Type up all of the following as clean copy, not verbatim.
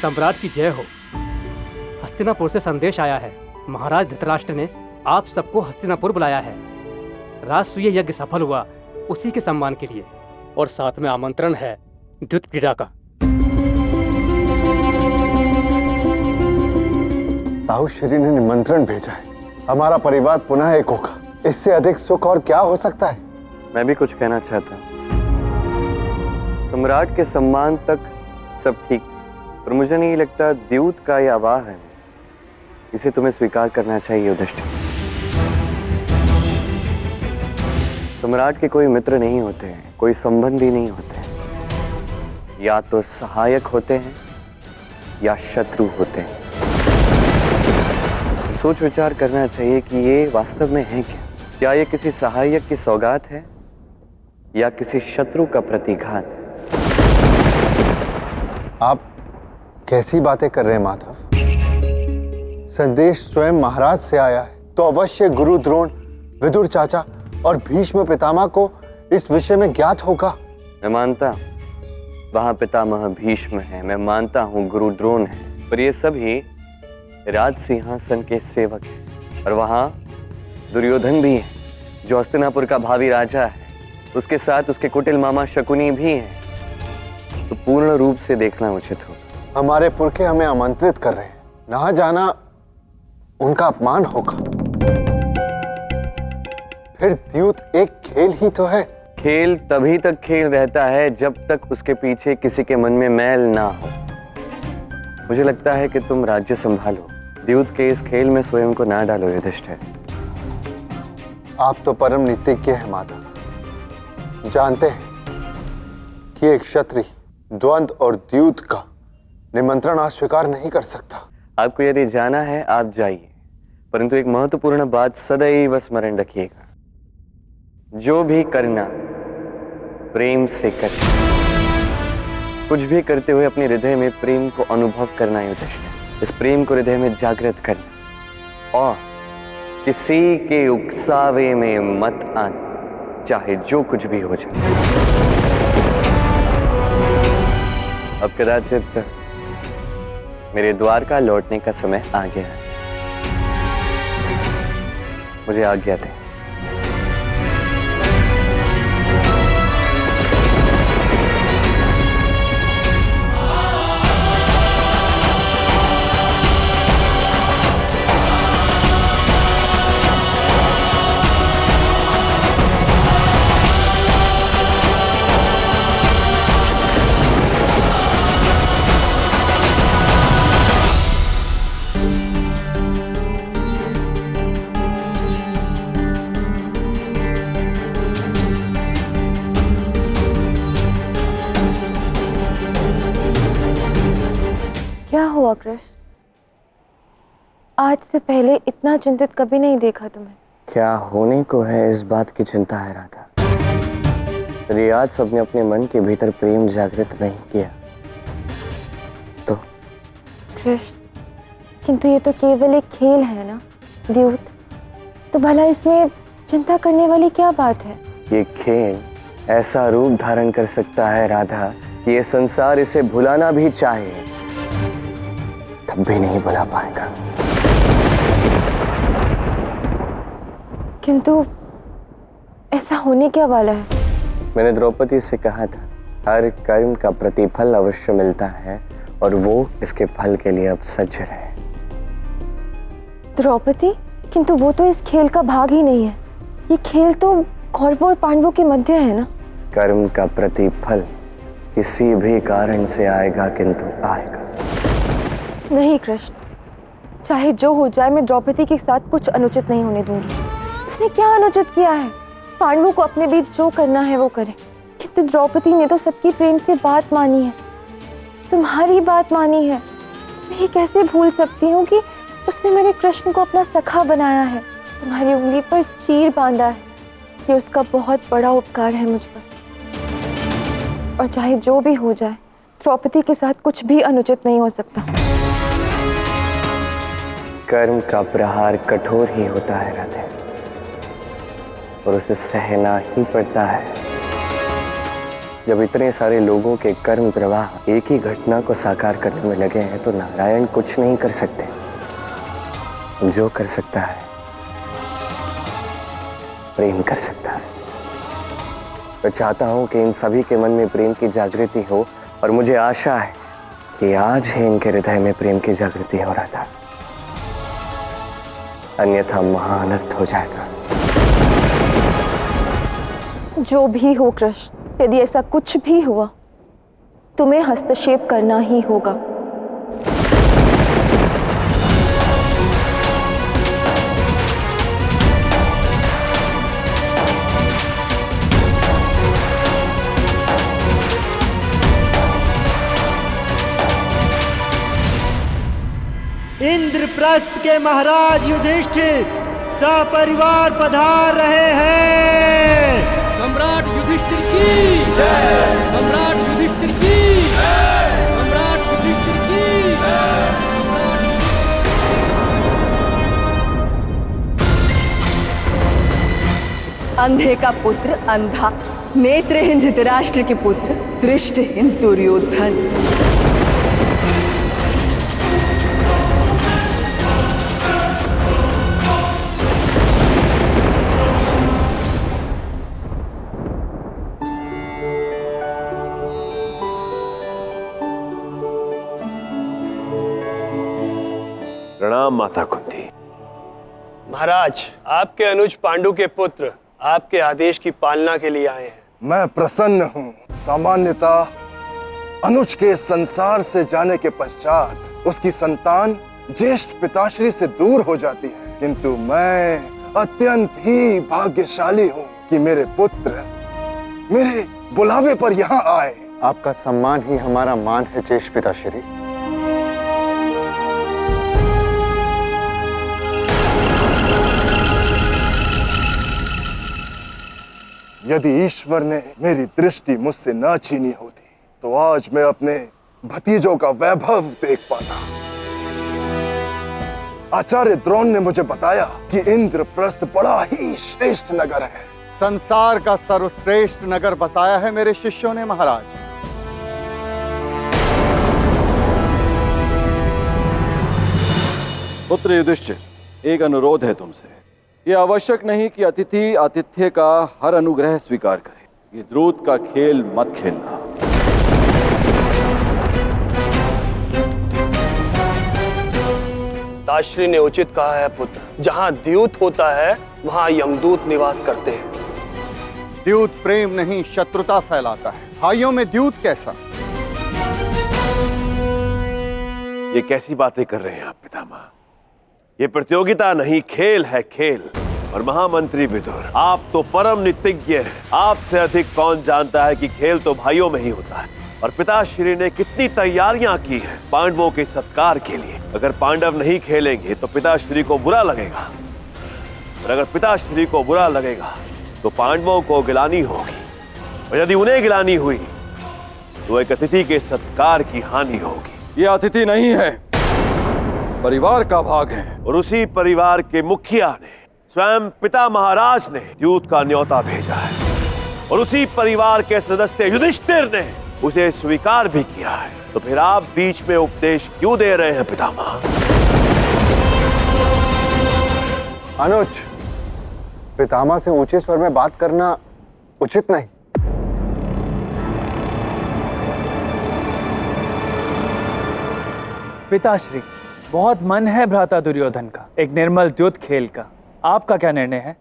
सम्राट की जय हो। हस्तिनापुर से संदेश आया है। महाराज धृतराष्ट्र ने आप सबको हस्तिनापुर बुलाया है। राजसूय यज्ञ सफल हुआ उसी के सम्मान के लिए, और साथ में आमंत्रण है द्युत क्रीड़ा का। ताऊ श्री ने निमंत्रण भेजा है। हमारा परिवार पुनः एक होगा। इससे अधिक सुख और क्या हो सकता है। मैं भी कुछ कहना चाहता हूँ। सम्राट के सम्मान तक सब ठीक, पर मुझे नहीं लगता द्यूत का यह आवाहन है, इसे तुम्हें स्वीकार करना चाहिए युधिष्ठिर। सम्राट के कोई मित्र नहीं होते हैं, कोई संबंधी नहीं होते हैं, या तो सहायक होते हैं या शत्रु होते हैं। सोच विचार करना चाहिए कि ये वास्तव में है क्या ये किसी सहायक की सौगात है या किसी शत्रु का प्रतिघात है? आप कैसी बातें कर रहे हैं माधव? संदेश स्वयं महाराज से आया है तो अवश्य गुरु द्रोण, विदुर चाचा और भीष्म पितामह को इस विषय में ज्ञात होगा। मैं मानता हूं वहां पितामह भीष्म है, मैं मानता हूं गुरु द्रोण है, पर ये सभी राज सिंहासन के सेवक हैं। और वहां दुर्योधन भी है जो हस्तिनापुर का भावी राजा है, उसके साथ उसके कुटिल मामा शकुनी भी हैं, तो पूर्ण रूप से देखना उचित होगा। हमारे पुरखे हमें आमंत्रित कर रहे हैं, ना जाना उनका अपमान होगा। फिर द्यूत एक खेल ही तो है। खेल तभी तक खेल रहता है जब तक उसके पीछे किसी के मन में मैल ना हो। मुझे लगता है कि तुम राज्य संभालो, द्यूत के इस खेल में स्वयं को ना डालो युधिष्ठिर। आप तो परम नीतिज्ञ हैं माधव, जानते हैं कि एक क्षत्रिय द्वंद्व और द्यूत का निमंत्रण अस्वीकार नहीं कर सकता। आपको यदि जाना है आप जाइए, परंतु एक महत्वपूर्ण बात सदैव स्मरण रखिएगा, जो भी करना प्रेम से करना। कुछ भी करते हुए अपने हृदय में प्रेम को अनुभव करना युधिष्ठिर, इस प्रेम को हृदय में जागृत करना और किसी के उकसावे में मत आना, चाहे जो कुछ भी हो जाए। अब कदाचित मेरे द्वारका लौटने का समय आ गया है, मुझे आज्ञा दें। क्या हुआ कृष्ण? आज से पहले इतना चिंतित कभी नहीं देखा तुम्हें। क्या होने को है इस बात की चिंता है राधा। यदि आज सबने अपने मन के भीतर प्रेम जागृत नहीं किया तो? कृष्ण, किंतु ये तो केवल एक खेल है ना द्यूत, तो भला इसमें चिंता करने वाली क्या बात है? ये खेल ऐसा रूप धारण कर सकता है राधा कि ये संसार इसे भुलाना भी चाहे तब भी नहीं भुला पाएगा। किंतु ऐसा होने क्या वाला है? मैंने द्रौपदी से कहा था हर कर्म का प्रतिफल अवश्य मिलता है और वो इसके फल के लिए अब सज्ज रहे। द्रौपदी? किंतु वो तो इस खेल का भाग ही नहीं है। ये खेल तो कौरवों और पांडवों के मध्य है ना। कर्म का प्रतिफल किसी भी कारण से आएगा, किंतु आएगा। नहीं कृष्ण, चाहे जो हो जाए मैं द्रौपदी के साथ कुछ अनुचित नहीं होने दूंगी। उसने क्या अनुचित किया है? पांडवों को अपने बीच जो करना है वो करे, किंतु द्रौपदी ने तो सबकी प्रेम से बात मानी है, तुम्हारी बात मानी है। मैं ये कैसे भूल सकती हूँ कि उसने मेरे कृष्ण को अपना सखा बनाया है, तुम्हारी उंगली पर चीर बांधा है। ये उसका बहुत बड़ा उपकार है मुझ पर। और चाहे जो भी हो जाए, द्रौपदी के साथ कुछ भी अनुचित नहीं हो सकता। कर्म का प्रहार कठोर ही होता है राधे, और उसे सहना ही पड़ता है। जब इतने सारे लोगों के कर्म प्रवाह एक ही घटना को साकार करने में लगे हैं तो नारायण कुछ नहीं कर सकते। जो कर सकता है प्रेम कर सकता है। मैं चाहता हूं कि इन सभी के मन में प्रेम की जागृति हो, और मुझे आशा है कि आज ही इनके हृदय में प्रेम की जागृति हो रहा था, अन्यथा महाअनर्थ हो जाएगा। जो भी हो कृष्ण, यदि ऐसा कुछ भी हुआ तुम्हें हस्तक्षेप करना ही होगा। इंद्रप्रस्थ के महाराज युधिष्ठिर सपरिवार पधार रहे हैं। सम्राट युधिष्ठिर की जय, सम्राट युधिष्ठिर की जय, सम्राट युधिष्ठिर की जय। अंधे का पुत्र अंधा, नेत्रहीन धृतराष्ट्र के पुत्र दृष्टहीन दुर्योधन। प्रणाम माता कुंती। महाराज, आपके अनुज पांडु के पुत्र आपके आदेश की पालना के लिए आए हैं। मैं प्रसन्न हूँ। सामान्यतः अनुज के संसार से जाने के पश्चात उसकी संतान ज्येष्ठ पिताश्री से दूर हो जाती है, किंतु मैं अत्यंत ही भाग्यशाली हूँ कि मेरे पुत्र मेरे बुलावे पर यहाँ आए। आपका सम्मान ही हमारा मान है ज्येष्ठ पिताश्री। यदि ईश्वर ने मेरी दृष्टि मुझसे न छीनी होती तो आज मैं अपने भतीजों का वैभव देख पाता। आचार्य द्रोण ने मुझे बताया कि इंद्रप्रस्थ बड़ा ही श्रेष्ठ नगर है। संसार का सर्वश्रेष्ठ नगर बसाया है मेरे शिष्यों ने महाराज। पुत्र युधिष्ठिर, एक अनुरोध है तुमसे। ये आवश्यक नहीं कि अतिथि आतिथ्य का हर अनुग्रह स्वीकार करे। ये द्रूत का खेल मत खेलना। पिताश्री ने उचित कहा है पुत्र, जहाँ द्यूत होता है वहाँ यमदूत निवास करते हैं। द्यूत प्रेम नहीं शत्रुता फैलाता है। भाइयों में द्यूत कैसा? ये कैसी बातें कर रहे हैं आप पितामह? ये प्रतियोगिता नहीं, खेल है खेल। और महामंत्री विदुर, आप तो परम नीतिज्ञ हैं। आपसे अधिक कौन जानता है कि खेल तो भाइयों में ही होता है। और पिताश्री ने कितनी तैयारियां की हैं पांडवों के सत्कार के लिए। अगर पांडव नहीं खेलेंगे तो पिताश्री को बुरा लगेगा, और अगर पिताश्री को बुरा लगेगा तो पांडवों को गिलानी होगी, और यदि उन्हें गिलानी हुई तो एक अतिथि के सत्कार की हानि होगी। ये अतिथि नहीं है, परिवार का भाग है। और उसी परिवार के मुखिया ने, स्वयं पिता महाराज ने द्यूत का न्योता भेजा है, और उसी परिवार के सदस्य युधिष्ठिर ने उसे स्वीकार भी किया है। तो फिर आप बीच में उपदेश क्यों दे रहे हैं पितामह? अनुज, पितामह से ऊंचे स्वर में बात करना उचित नहीं। पिताश्री, बहुत मन है भ्राता दुर्योधन का एक निर्मल द्यूत खेल का। आपका क्या निर्णय है?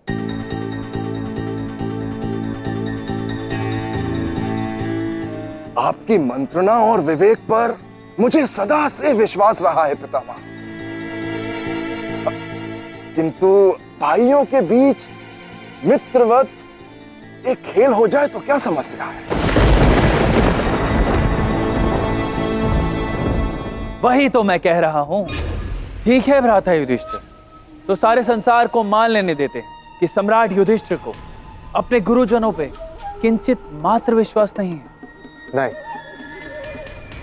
आपकी मंत्रणा और विवेक पर मुझे सदा से विश्वास रहा है पितामह, किंतु भाइयों के बीच मित्रवत एक खेल हो जाए तो क्या समस्या है? वही तो मैं कह रहा हूं। ठीक है भ्राता युधिष्ठिर, तो सारे संसार को मान लेने देते हैं कि सम्राट युधिष्ठिर को अपने गुरुजनों पे किंचित मात्र विश्वास नहीं है। नहीं,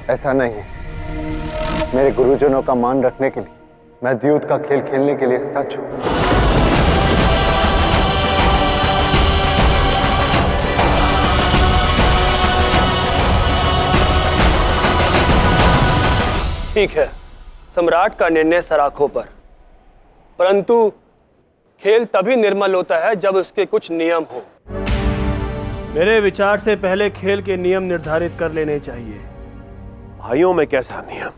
ऐसा नहीं है। मेरे गुरुजनों का मान रखने के लिए मैं द्यूत का खेल खेलने के लिए सच हूं। ठीक है, सम्राट का निर्णय सराखों पर, परंतु खेल तभी निर्मल होता है जब उसके कुछ नियम हो। मेरे विचार से पहले खेल के नियम निर्धारित कर लेने चाहिए। भाइयों में कैसा नियम?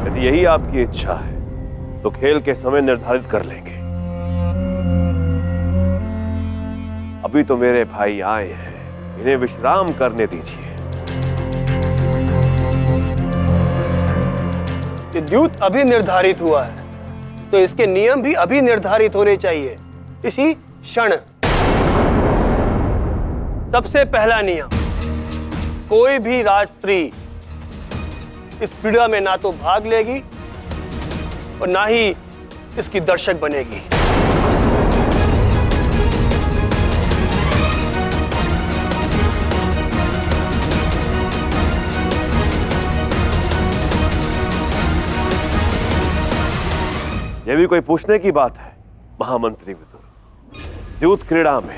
यदि यही आपकी इच्छा है तो खेल के समय निर्धारित कर लेंगे। अभी तो मेरे भाई आए हैं, इन्हें विश्राम करने दीजिए। ये द्यूत अभी निर्धारित हुआ है तो इसके नियम भी अभी निर्धारित होने चाहिए, इसी क्षण। सबसे पहला नियम, कोई भी राजस्त्री इस क्रीड़ा में ना तो भाग लेगी और ना ही इसकी दर्शक बनेगी। यह भी कोई पूछने की बात है महामंत्री विदुर? द्यूत क्रीड़ा में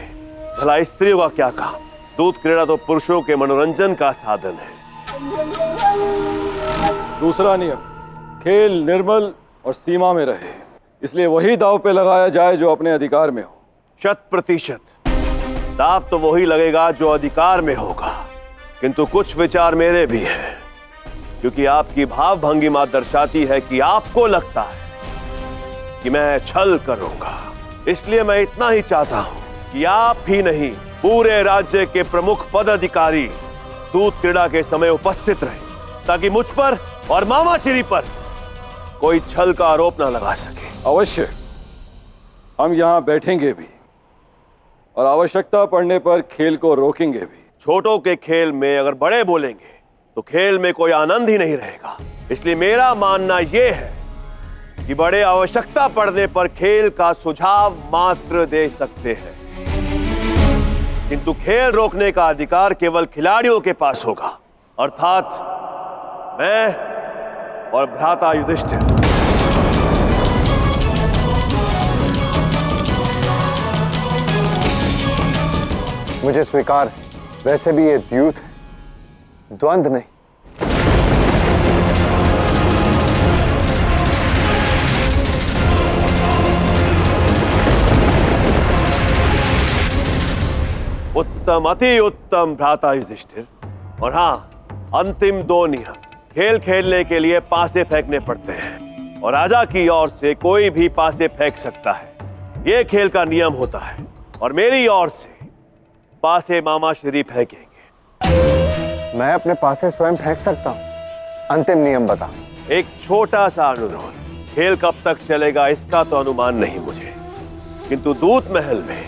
भला स्त्रियों का क्या काम? दूत क्रीड़ा तो पुरुषों के मनोरंजन का साधन है। दूसरा नियम, खेल निर्मल और सीमा में रहे, इसलिए वही दांव पे लगाया जाए जो अपने अधिकार में हो। 100% दांव तो वही लगेगा जो अधिकार में होगा, किंतु कुछ विचार मेरे भी हैं, क्योंकि आपकी भाव भंगिमा दर्शाती है कि आपको लगता है कि मैं छल करूंगा। इसलिए मैं इतना ही चाहता हूं कि आप ही नहीं, पूरे राज्य के प्रमुख पदाधिकारी दूत क्रीड़ा के समय उपस्थित रहे, ताकि मुझ पर और मामा श्री पर कोई छल का आरोप न लगा सके। अवश्य, हम यहाँ बैठेंगे भी और आवश्यकता पड़ने पर खेल को रोकेंगे भी। छोटों के खेल में अगर बड़े बोलेंगे तो खेल में कोई आनंद ही नहीं रहेगा। इसलिए मेरा मानना यह है कि बड़े आवश्यकता पड़ने पर खेल का सुझाव मात्र दे सकते हैं, किंतु खेल रोकने का अधिकार केवल खिलाड़ियों के पास होगा, अर्थात मैं और भ्राता युधिष्ठिर। मुझे स्वीकार है, वैसे भी ये द्यूत है, द्वंद्व नहीं। उत्तम, अति उत्तम भ्राता युधिष्ठिर। और हाँ, अंतिम 2 नियम। खेल खेलने के लिए पासे फेंकने पड़ते हैं और राजा की ओर से कोई भी पासे फेंक सकता है, यह खेल का नियम होता है। और मेरी ओर से पासे मामा श्री फेंकेंगे। मैं अपने पासे स्वयं फेंक सकता हूँ। अंतिम नियम बता। एक छोटा सा अनुरोध, खेल कब तक चलेगा इसका तो अनुमान नहीं मुझे, किंतु दूत महल में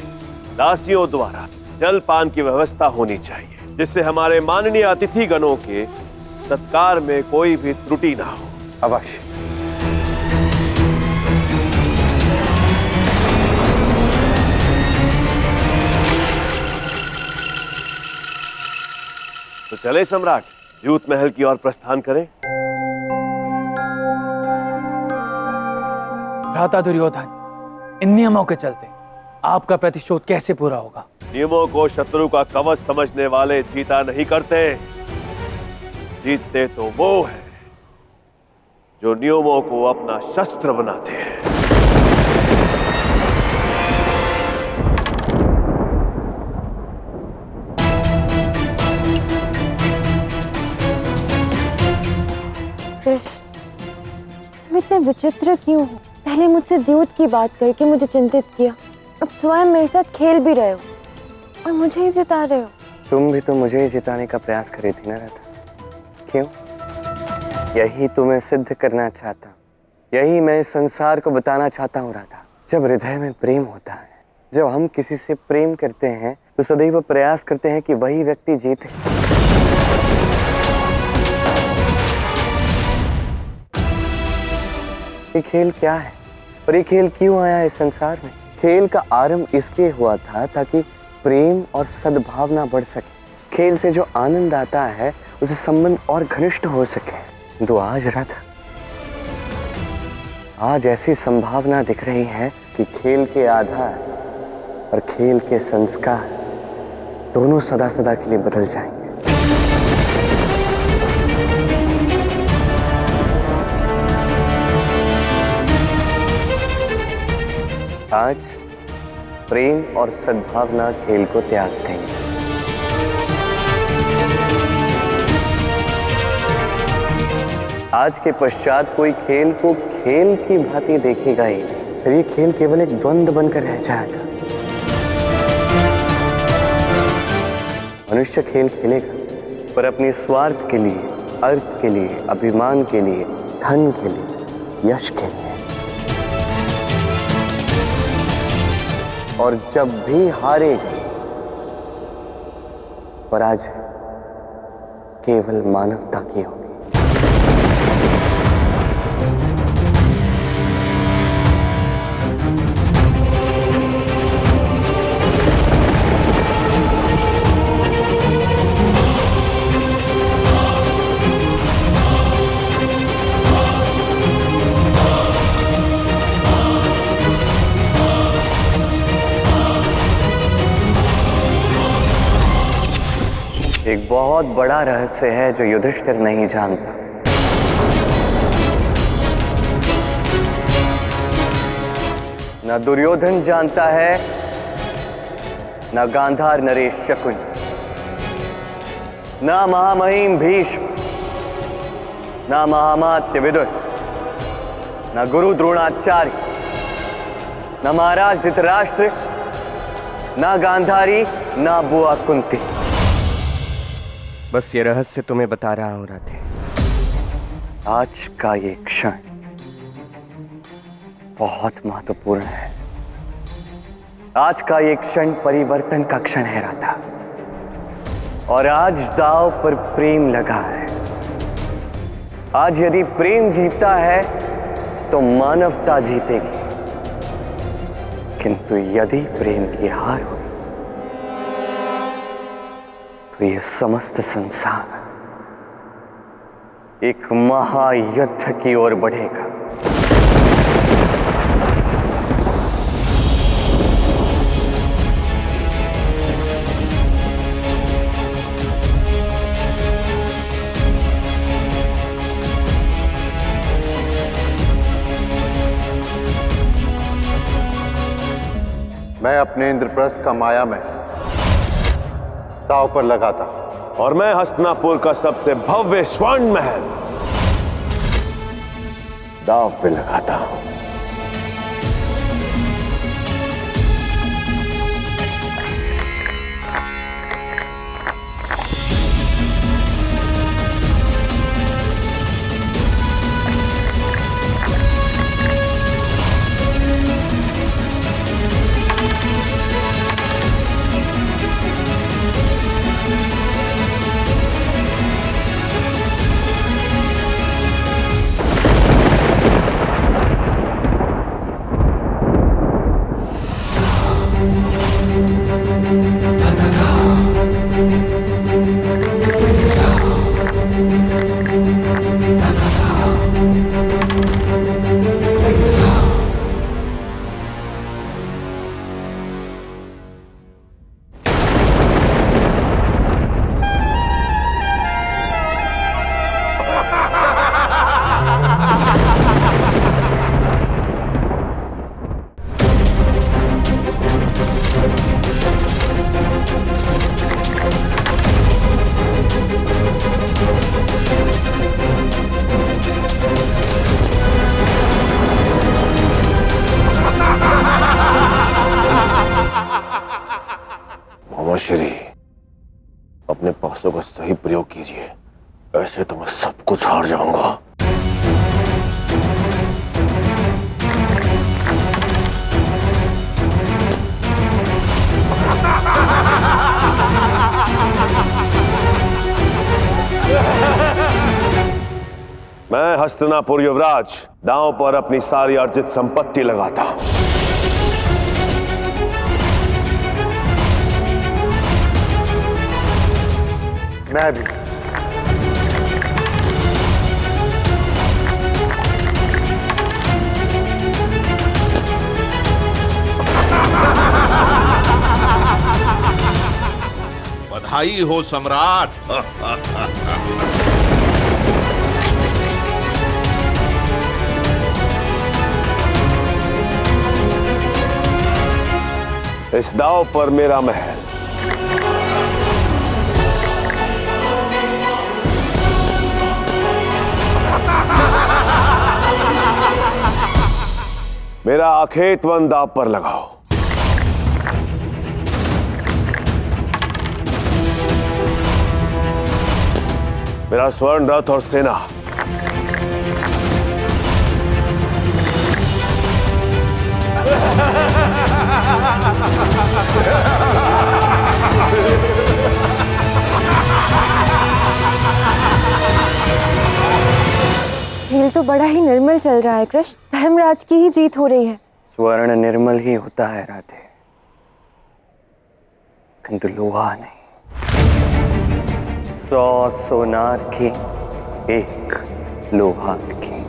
दासियों द्वारा जलपान की व्यवस्था होनी चाहिए, जिससे हमारे माननीय अतिथि गणों के सत्कार में कोई भी त्रुटि ना हो। अवश्य। तो चले सम्राट, द्यूत महल की ओर प्रस्थान करें। भ्राता दुर्योधन, इन नियमों के चलते आपका प्रतिशोध कैसे पूरा होगा? नियमों को शत्रु का कवच समझने वाले जीता नहीं करते, जीतते तो वो है जो नियमों को अपना शस्त्र बनाते हैं। कृष्ण, तुम इतने विचित्र क्यों हो? पहले मुझसे द्यूत की बात करके मुझे चिंतित किया, अब स्वयं मेरे साथ खेल भी रहे हो और मुझे ही जिता रहे हो। तुम भी तो मुझे ही जिताने का प्रयास कर रही थी ना राधा? क्यों? यही तुम्हें सिद्ध करना चाहता हूँ, यही मैं इस संसार को बताना चाहता हूँ राधा। जब हृदय में प्रेम होता है, जब हम किसी से प्रेम करते हैं तो सदैव प्रयास करते हैं कि वही व्यक्ति जीते। ये खेल क्या है और ये खेल क्यों आया इस संसार में? खेल का आरंभ इसलिए हुआ था ताकि प्रेम और सद्भावना बढ़ सके। खेल से जो आनंद आता है उसे संबंध और घनिष्ठ हो सके। तो आज राधा, आज ऐसी संभावना दिख रही है कि खेल के आधार और खेल के संस्कार दोनों सदा सदा के लिए बदल जाएंगे। आज प्रेम और सद्भावना खेल को त्याग देंगे। आज के पश्चात कोई खेल को खेल की भांति देखेगा ही नहीं, फिर ये खेल केवल एक द्वंद्व बनकर रह जाएगा। मनुष्य खेल खेलेगा पर अपने स्वार्थ के लिए, अर्थ के लिए, अभिमान के लिए, धन के लिए, यश के लिए। और जब भी हारेगा पराजय केवल मानवता की होगी। एक बहुत बड़ा रहस्य है जो युधिष्ठिर नहीं जानता। न दुर्योधन जानता है, न गांधार नरेश शकुन, न महामहिम भीष्म, न महामात्य विदुर, न गुरु द्रोणाचार्य, न महाराज धृतराष्ट्र, न गांधारी, न बुआ कुंती। बस ये रहस्य तुम्हें बता रहा हूं राधे। आज का ये क्षण बहुत महत्वपूर्ण है। आज का ये क्षण परिवर्तन का क्षण है राधा। और आज दांव पर प्रेम लगा है। आज यदि प्रेम जीतता है तो मानवता जीतेगी, किंतु यदि प्रेम की हार हुई तो ये समस्त संसार एक महायुद्ध की ओर बढ़ेगा। मैं अपने इंद्रप्रस्थ का माया में दांव पर लगाता और मैं हस्तिनापुर का सबसे भव्य स्वर्ण महल दांव पे लगाता हूं। श्री अपने पासों का सही प्रयोग कीजिए, ऐसे तो मैं सब कुछ हार जाऊंगा। मैं हस्तिनापुर युवराज दांव पर अपनी सारी अर्जित संपत्ति लगाता हूं। मैं भी। बधाई हो सम्राट। इस दांव पर मेरा महल। मेरा अखेत वन दांव पर लगाओ। मेरा स्वर्ण रथ और सेना खेल तो बड़ा ही निर्मल चल रहा है कृष्ण, धर्मराज की ही जीत हो रही है। स्वर्ण निर्मल ही होता है राधे, किंतु लोहा नहीं। 100 सोनार की एक लोहा की।